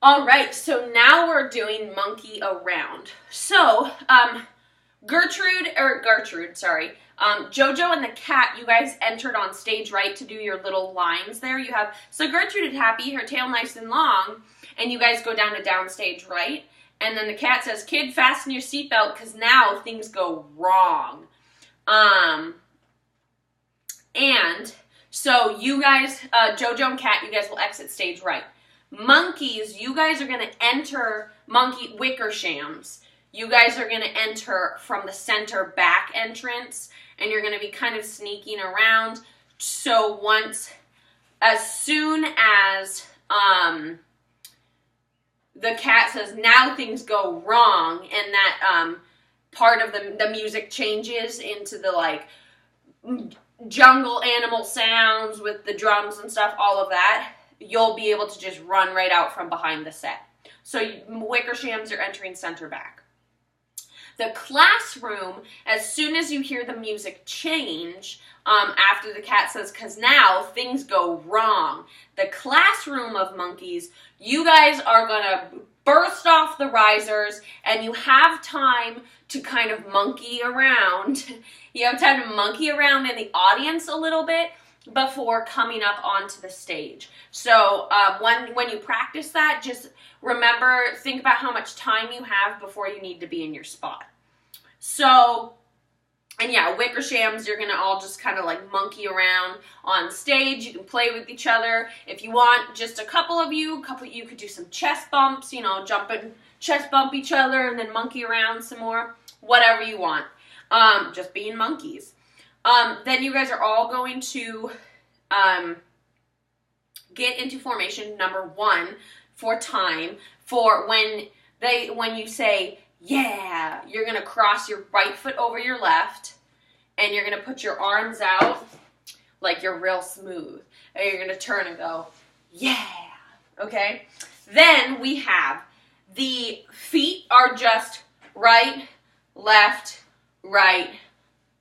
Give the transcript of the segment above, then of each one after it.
All right, so now we're doing monkey around. So, Jojo and the cat, you guys entered on stage right to do your little lines there. You have, so Gertrude is happy, her tail nice and long, and you guys go down to downstage right. And then the cat says, kid, fasten your seatbelt because now things go wrong. And so you guys, Jojo and cat, you guys will exit stage right. Monkeys, you guys are going to enter monkey Wickershams. You guys are going to enter from the center back entrance, and you're going to be kind of sneaking around. So as soon as the cat says, now things go wrong, and that part of the music changes into the like jungle animal sounds with the drums and stuff, all of that, you'll be able to just run right out from behind the set. So Wickershams are entering center back. The classroom, as soon as you hear the music change, after the cat says, because now things go wrong. The classroom of monkeys, you guys are going to burst off the risers, and you have time to kind of monkey around. You have time to monkey around in the audience a little bit before coming up onto the stage. So when you practice that, just remember, think about how much time you have before you need to be in your spot. So, and yeah, Wickershams, you're going to all just kind of like monkey around on stage. You can play with each other. If you want, just a couple of you could do some chest bumps, jump and chest bump each other and then monkey around some more. Whatever you want. Just being monkeys. Then you guys are all going to get into formation number 1 for time. For when you say, yeah, you're going to cross your right foot over your left, and you're going to put your arms out like you're real smooth. And you're going to turn and go, yeah, okay? Then we have the feet are just right, left,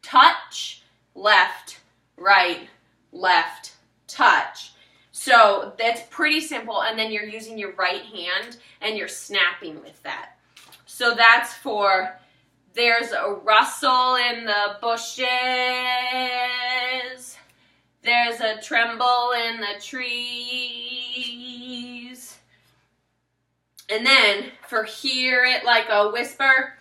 touch, left, touch. So that's pretty simple, and then you're using your right hand and you're snapping with that. So that's for, there's a rustle in the bushes, there's a tremble in the trees. And then for hear it like a whisper,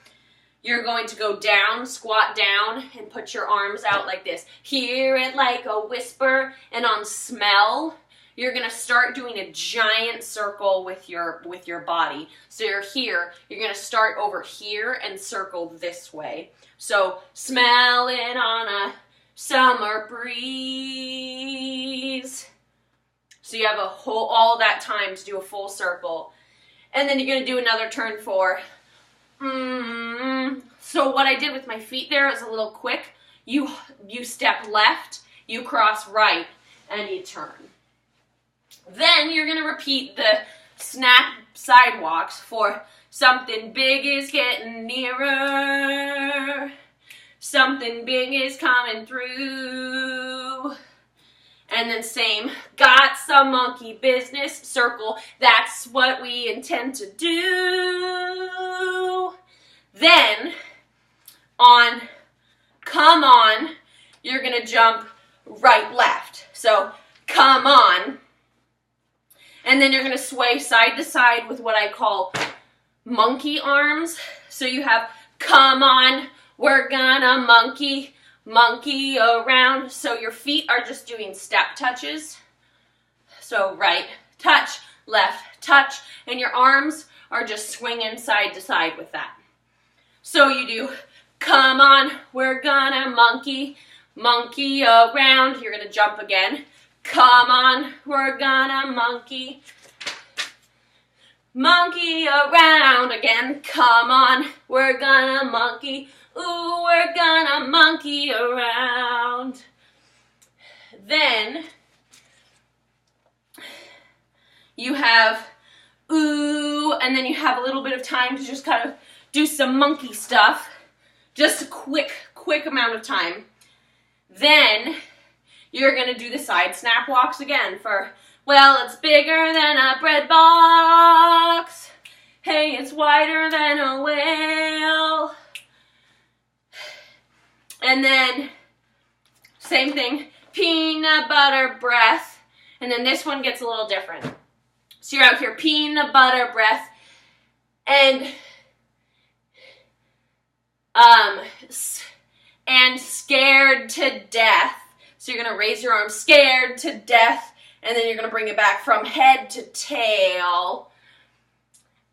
you're going to go down, squat down, and put your arms out like this. Hear it like a whisper. And on smell, you're going to start doing a giant circle with your body. So you're here. You're going to start over here and circle this way. So smelling on a summer breeze. So you have all that time to do a full circle. And then you're going to do another turn for So what I did with my feet there is a little quick. You step left, you cross right, and you turn. Then you're going to repeat the snap sidewalks for something big is getting nearer, something big is coming through. And then same, got some monkey business, circle, that's what we intend to do. Then, on come on, you're going to jump right, left. So, come on. And then you're going to sway side to side with what I call monkey arms. So you have, come on, we're gonna monkey around. So your feet are just doing step touches. So right, touch, left, touch. And your arms are just swinging side to side with that. So you do, come on, we're gonna monkey around. You're gonna jump again. Come on, we're gonna monkey around again. Come on, we're gonna monkey. Ooh, we're gonna monkey around. Then you have ooh, and then you have a little bit of time to just kind of do some monkey stuff. Just a quick amount of time. Then you're going to do the side snap walks again for, well, it's bigger than a bread box. And then, same thing, peanut butter breath. And then this one gets a little different. So you're out here, peanut butter breath, and scared to death. So you're going to raise your arm, scared to death, and then you're going to bring it back from head to tail.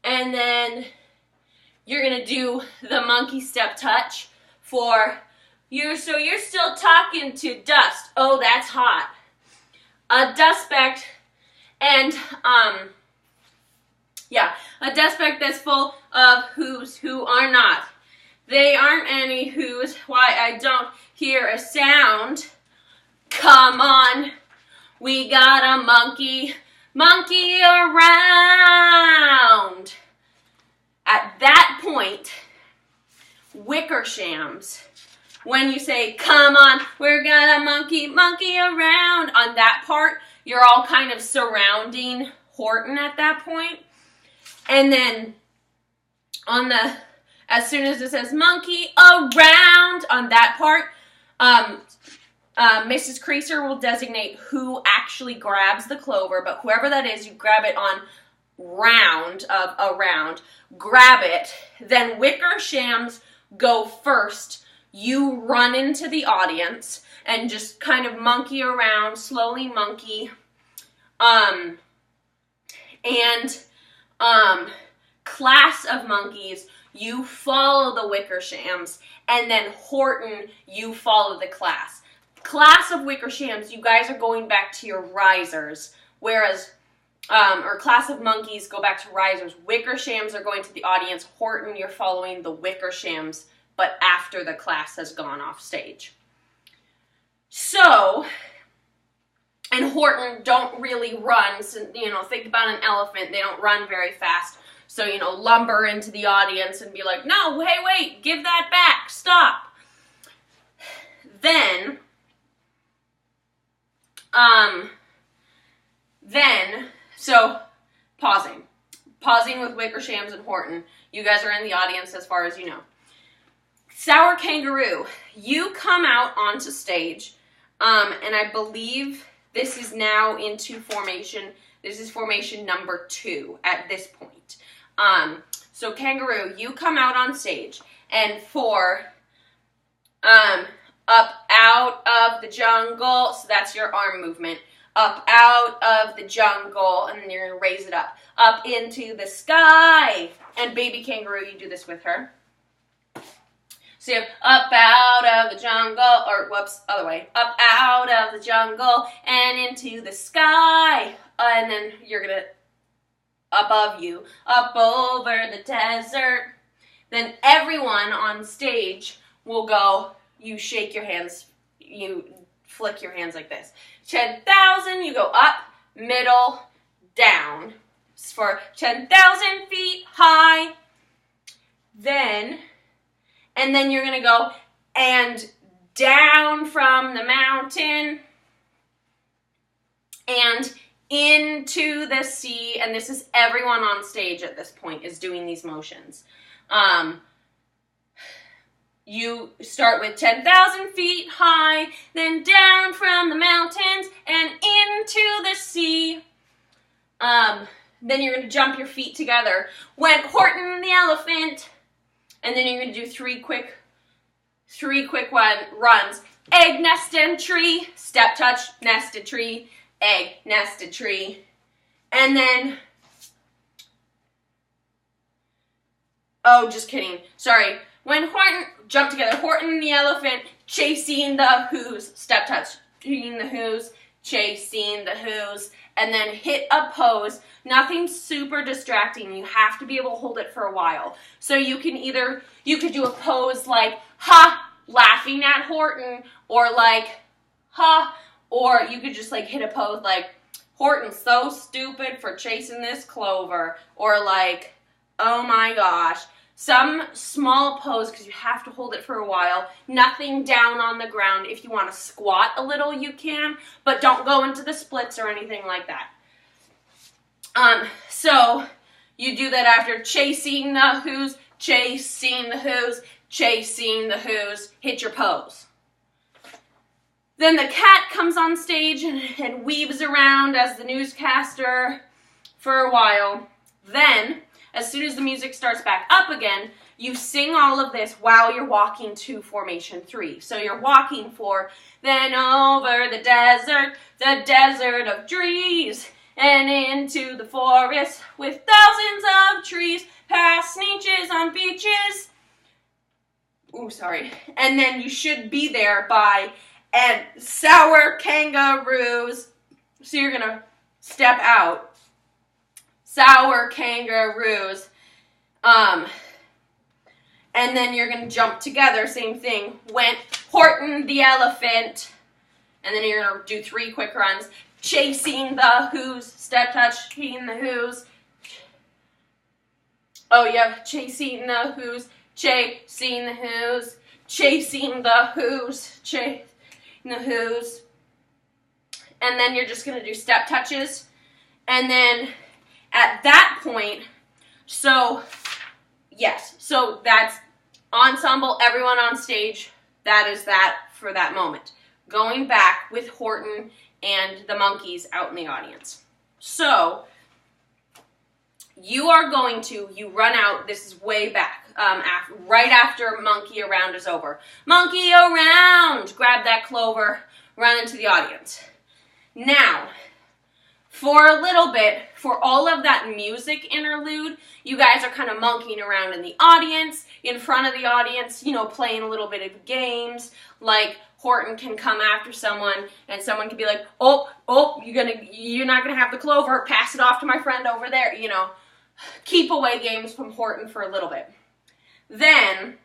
And then you're going to do the monkey step touch for you. So you're still talking to dust. Oh, that's hot. A dust speck, and a dust speck that's full of who's who are not. They aren't any who's, why I don't hear a sound. Come on, we got a monkey around. At that point, Wickershams, when you say, come on, we're got a monkey around, on that part, you're all kind of surrounding Horton at that point. And then on the, as soon as it says monkey around, on that part, Mrs. Creaser will designate who actually grabs the clover, but whoever that is, you grab it on round of around. Grab it. Then Wickershams go first. You run into the audience and just kind of monkey around, slowly monkey. Class of monkeys, you follow the Wickershams, and then Horton, you follow the class. Class of Wickershams, you guys are going back to your risers, whereas, or class of monkeys go back to risers. Wickershams are going to the audience. Horton, you're following the Wickershams, but after the class has gone off stage. So, and Horton don't really run, so, think about an elephant, they don't run very fast. So, lumber into the audience and be like, no, hey, wait, give that back, stop. So, pausing with Wickershams and Horton. You guys are in the audience as far as you know. Sour Kangaroo, you come out onto stage, and I believe this is now into formation. This is formation number 2 at this point. So Kangaroo, you come out on stage, and for up out of the jungle, so that's your arm movement. Up out of the jungle, and then you're going to raise it up into the sky. And Baby Kangaroo, you do this with her. So you have up out of the jungle, or whoops, other way. Up out of the jungle and into the sky. And then you're going to, above you, up over the desert. Then everyone on stage will go, you shake your hands, you flick your hands like this. 10,000, you go up, middle, down. It's for 10,000 feet high. And then you're going to go and down from the mountain and into the sea. And this is everyone on stage at this point is doing these motions. You start with 10,000 feet high, then down from the mountains and into the sea. Then you're going to jump your feet together. Went Horton the elephant. And then you're going to do three quick runs. Egg, nested tree, step touch, nested tree, egg, nested tree. And then, oh, just kidding. Sorry. When Horton, jump together, Horton the elephant, chasing the who's, step touch, chasing the who's, chasing the who's, and then hit a pose. Nothing super distracting. You have to be able to hold it for a while. So you could do a pose like, ha, laughing at Horton, or like, ha, or you could just like hit a pose like, Horton's so stupid for chasing this clover, or like, oh my gosh. Some small pose, because you have to hold it for a while. Nothing down on the ground. If you want to squat a little, you can, but don't go into the splits or anything like that. So you do that after chasing the who's, chasing the who's, chasing the who's, hit your pose. Then the cat comes on stage and weaves around as the newscaster for a while. Then, as soon as the music starts back up again, you sing all of this while you're walking to formation 3. So you're walking for, then over the desert of trees, and into the forest with thousands of trees, past niches on beaches. Ooh, sorry. And then you should be there by, and sour kangaroos. So you're going to step out. Sour kangaroos. And then you're going to jump together, same thing. Went Horton the elephant. And then you're going to do 3 quick runs. Chasing the who's, step touching the who's. Oh yeah, chasing the who's, chasing the who's, chasing the who's, chasing the who's. And then you're just going to do step touches. And then at that point, so yes, so that's ensemble, everyone on stage, that is that for that moment. Going back with Horton and the monkeys out in the audience. So, you are going to, you run out, this is way back, right after Monkey Around is over. Monkey around! Grab that clover, run into the audience. Now, for a little bit, for all of that music interlude, you guys are kind of monkeying around in the audience, in front of the audience, you know, playing a little bit of games, like Horton can come after someone, and someone can be like, oh, you're not gonna have the clover, pass it off to my friend over there, you know. Keep away games from Horton for a little bit. Then,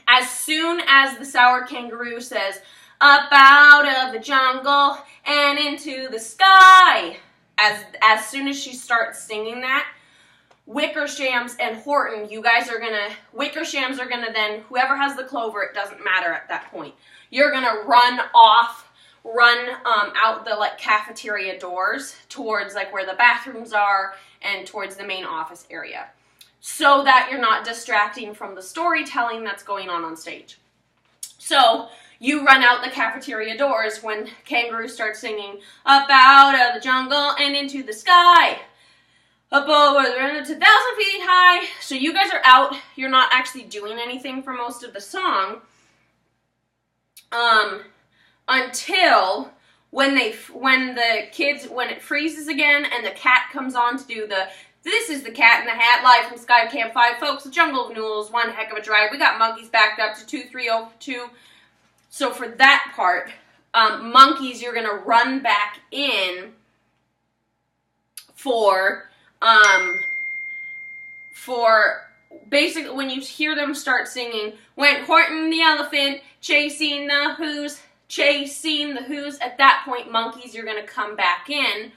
as soon as the sour kangaroo says, up out of the jungle and into the sky, as soon as she starts singing that, Wickershams and Horton, you guys are gonna, Wickershams are gonna then, whoever has the clover, it doesn't matter at that point. You're gonna run out the like cafeteria doors towards like where the bathrooms are and towards the main office area, so that you're not distracting from the storytelling that's going on stage. So you run out the cafeteria doors when Kangaroo starts singing, up out of the jungle and into the sky, up over the 1,000 feet high. So you guys are out, you're not actually doing anything for most of the song, until when it freezes again and the cat comes on to do the, this is the Cat in the Hat, live from Sky Camp 5, folks, the Jungle of Noodles, one heck of a drive. We got monkeys backed up to 2302. So for that part, monkeys, you're gonna run back in for basically when you hear them start singing, went Horton the elephant, chasing the who's, chasing the who's. At that point, monkeys, you're going to come back in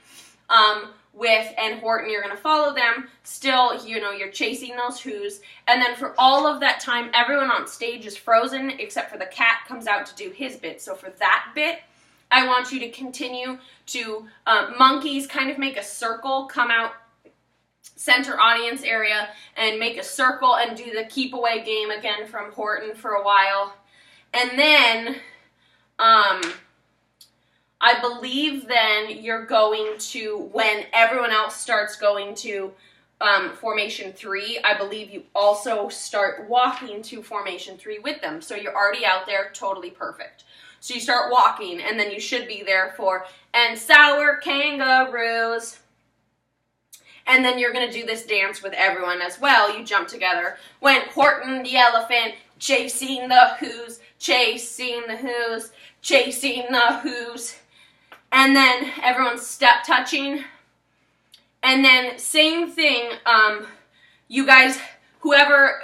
and Horton, you're going to follow them. Still, you know, you're chasing those who's. And then for all of that time, everyone on stage is frozen except for the cat comes out to do his bit. So for that bit, I want you to continue to, monkeys kind of make a circle, come out center audience area and make a circle and do the keep away game again from Horton for a while. And then, I believe then you're going to, when everyone else starts going to formation 3, I believe you also start walking to formation 3 with them. So you're already out there, totally perfect. So you start walking, and then you should be there for, and sour kangaroos. And then you're going to do this dance with everyone as well. You jump together. Went Horton the elephant, chasing the who's, chasing the who's, chasing the who's. And then everyone's step touching. And then same thing, you guys, whoever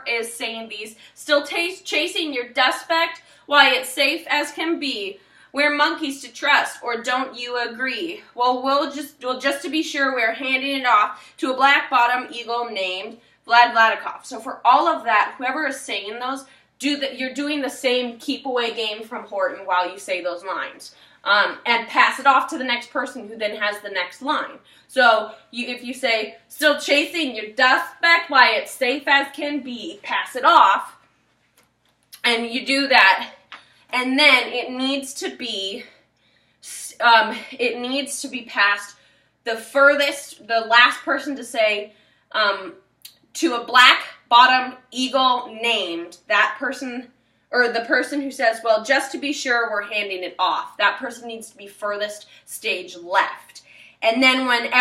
is saying these, still chasing your suspect, why it's safe as can be. We're monkeys to trust, or don't you agree? Well, just to be sure, we're handing it off to a black-bottom eagle named Vladikov. So for all of that, whoever is saying those, you're doing the same keep away game from Horton while you say those lines. And pass it off to the next person who then has the next line. So if you say, still chasing your suspect, why it's safe as can be, pass it off, and you do that. and then it needs to be past the last person to say, to a black bottomed eagle named, that person, or the person who says, well, just to be sure, we're handing it off. That person needs to be furthest stage left. And then when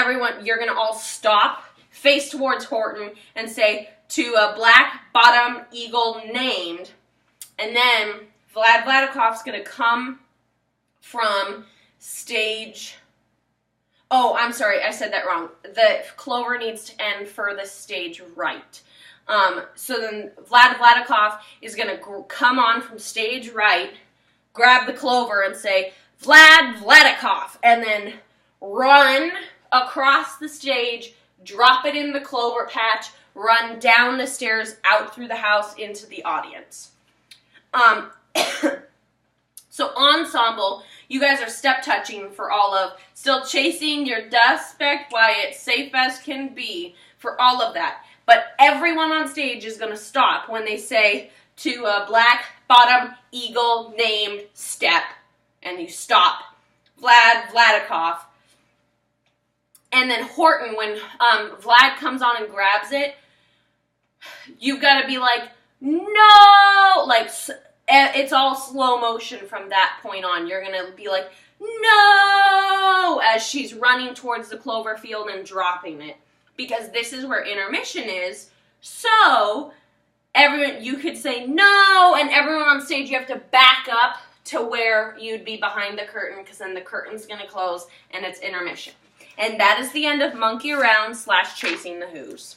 you're going to all stop, face towards Horton, and say, to a black bottomed eagle named. And then Vlad Vladikov's going to come from stage... Oh, I'm sorry, I said that wrong. The clover needs to end furthest stage right. So then Vlad Vladikov is going to come on from stage right, grab the clover and say, Vlad Vladikov, and then run across the stage, drop it in the clover patch, run down the stairs, out through the house, into the audience. So ensemble, you guys are step touching for all of, still chasing your suspect while it's safe as can be, for all of that. But everyone on stage is going to stop when they say, to a black bottom eagle named step, and you stop. Vlad Vladikov. And then Horton, when Vlad comes on and grabs it, you've got to be like, no! Like, it's all slow motion from that point on. You're going to be like, no! As she's running towards the clover field and dropping it. Because this is where intermission is. So, you could say no, and everyone on stage, you have to back up to where you'd be behind the curtain, because then the curtain's going to close, and it's intermission. And that is the end of Monkey Around / Chasing the Who's.